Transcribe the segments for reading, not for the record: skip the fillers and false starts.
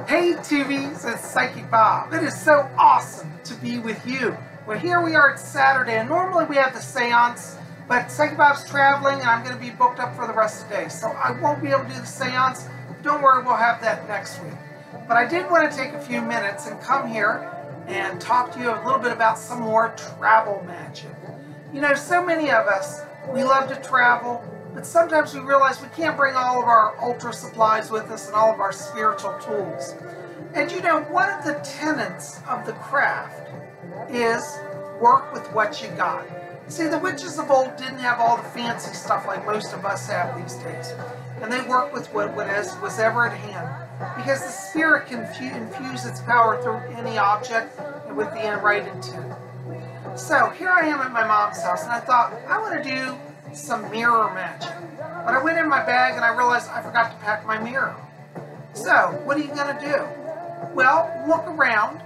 Hey TVs, it's Psychic Bob. It is so awesome to be with you. Well, here we are, it's Saturday, and normally we have the seance, but Psychic Bob's traveling and I'm going to be booked up for the rest of the day, so I won't be able to do the seance. Don't worry, we'll have that next week. But I did want to take a few minutes and come here and talk to you a little bit about some more travel magic. You know, so many of us, we love to travel, but sometimes we realize we can't bring all of our ultra supplies with us and all of our spiritual tools. And you know, one of the tenets of the craft is work with what you got. See, the witches of old didn't have all the fancy stuff like most of us have these days. And they worked with what was ever at hand. Because the spirit can infuse its power through any object and with the right intent. So here I am at my mom's house, and I thought, I want to do some mirror magic. But I went in my bag and I realized I forgot to pack my mirror. So what are you going to do? Well, look around.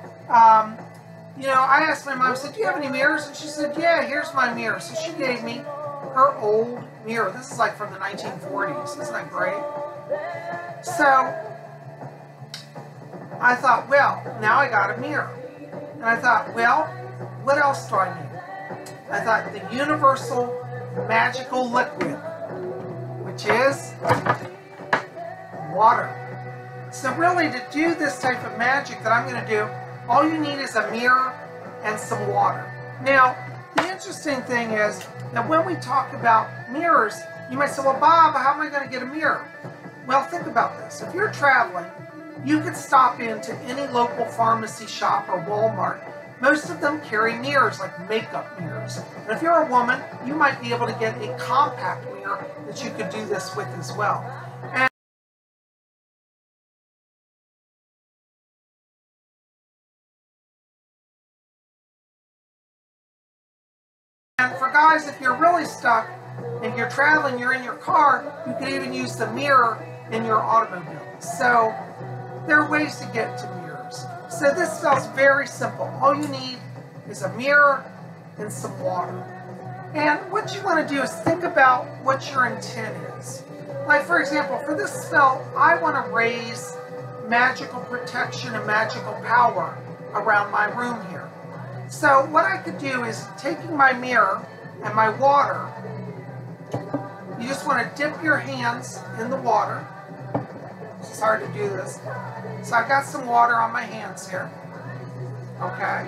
You know, I asked my mom, I said, do you have any mirrors? And she said, yeah, here's my mirror. So she gave me her old mirror. This is like from the 1940s. Isn't that great? So I thought, well, now I got a mirror. And I thought, well, what else do I need? I thought the universal magical liquid, which is water. So really, to do this type of magic that I'm going to do, all you need is a mirror and some water. Now, the interesting thing is that when we talk about mirrors, you might say, well, Bob, how am I going to get a mirror? Well, think about this. If you're traveling, you could stop into any local pharmacy shop or Walmart. Most of them carry mirrors, like makeup mirrors. And if you're a woman, you might be able to get a compact mirror that you could do this with as well. And for guys, if you're really stuck and you're traveling, you're in your car, you can even use the mirror in your automobile. So there are ways to get to mirrors. So this spells very simple. All you need is a mirror and some water. And what you want to do is think about what your intent is. Like, for example, for this spell, I want to raise magical protection and magical power around my room here. So what I could do is, taking my mirror and my water, you just want to dip your hands in the water. It's hard to do this. So I've got some water on my hands here. Okay?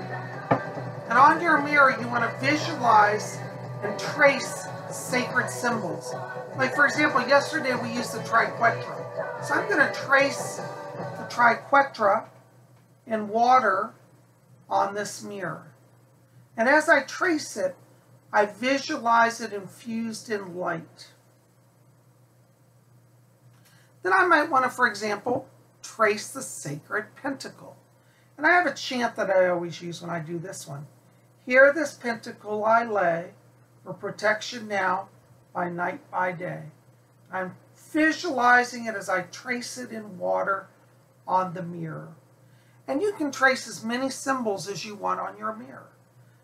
And on your mirror, you want to visualize and trace sacred symbols. Like, for example, yesterday we used the triquetra. So I'm going to trace the triquetra in water on this mirror. And as I trace it, I visualize it infused in light. Then I might want to, for example, trace the sacred pentacle. And I have a chant that I always use when I do this one. Here this pentacle I lay, for protection now, by night by day. I'm visualizing it as I trace it in water on the mirror. And you can trace as many symbols as you want on your mirror.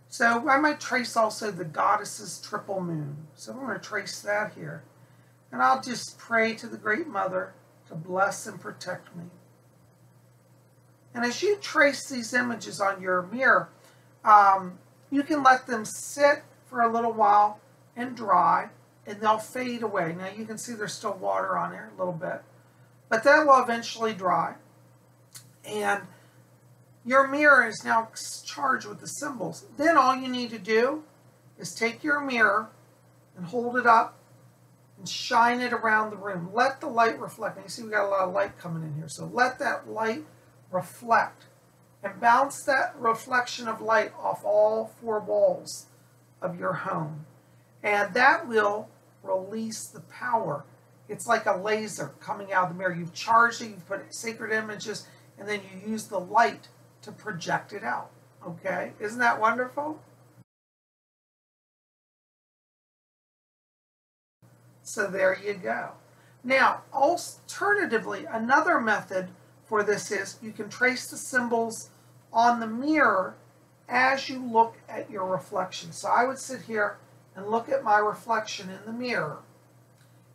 So I might trace also the goddess's triple moon. So I'm going to trace that here. And I'll just pray to the Great Mother to bless and protect me. And as you trace these images on your mirror, you can let them sit for a little while and dry, and they'll fade away. Now you can see there's still water on there a little bit, but that will eventually dry. And your mirror is now charged with the symbols. Then all you need to do is take your mirror and hold it up and shine it around the room. Let the light reflect. Now you see we got a lot of light coming in here. So let that light reflect and bounce that reflection of light off all four walls of your home. And that will release the power. It's like a laser coming out of the mirror. You've charged it, you've put sacred images, and then you use the light to project it out. Okay? Isn't that wonderful? So there you go. Now, alternatively, another method for this is you can trace the symbols on the mirror as you look at your reflection. So I would sit here and look at my reflection in the mirror,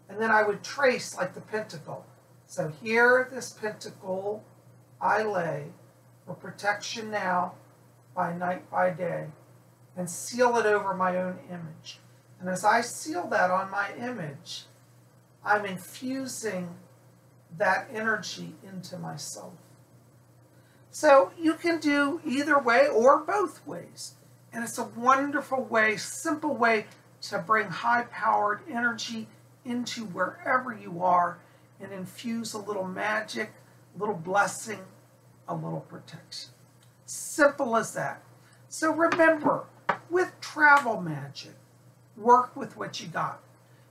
and then I would trace like the pentacle. So here, this pentacle I lay for protection now, by night, by day, and seal it over my own image. And as I seal that on my image, I'm infusing that energy into myself. So you can do either way or both ways. And it's a wonderful way, simple way to bring high-powered energy into wherever you are and infuse a little magic, a little blessing, a little protection. Simple as that. So remember, with Travel Magick, work with what you got.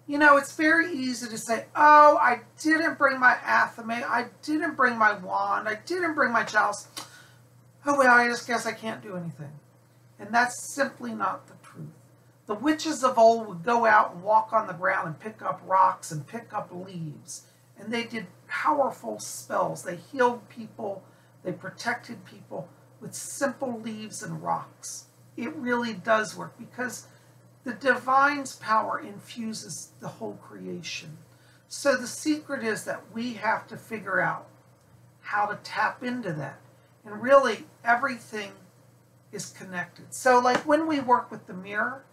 You know, it's very easy to say, oh, I didn't bring my athame, I didn't bring my wand, I didn't bring my chalice. Oh, well, I just guess I can't do anything. And that's simply not the truth. The witches of old would go out and walk on the ground and pick up rocks and pick up leaves. And they did powerful spells. They healed people, they protected people with simple leaves and rocks. It really does work because the divine's power infuses the whole creation. So the secret is that we have to figure out how to tap into that. And really, everything is connected. So like when we work with the mirror,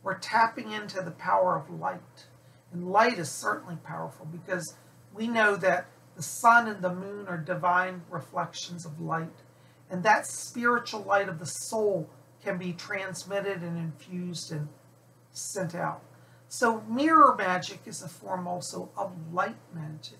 we're tapping into the power of light. And light is certainly powerful because we know that the sun and the moon are divine reflections of light. And that spiritual light of the soul can be transmitted and infused and sent out. So mirror magic is a form also of light magic.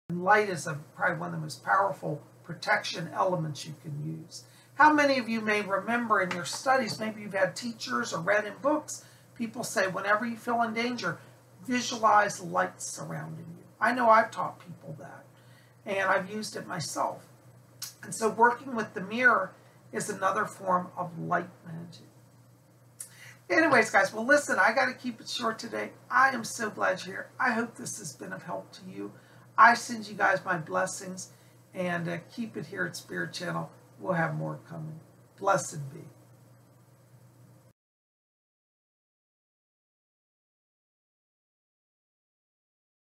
And light is probably one of the most powerful protection elements you can use. How many of you may remember in your studies, maybe you've had teachers or read in books, people say whenever you feel in danger, visualize light surrounding you. I know I've taught people that, and I've used it myself. And so working with the mirror is another form of light magic. Anyways, guys, well, listen, I got to keep it short today. I am so glad you're here. I hope this has been of help to you. I send you guys my blessings, and keep it here at Spirit Channel. We'll have more coming. Blessed be.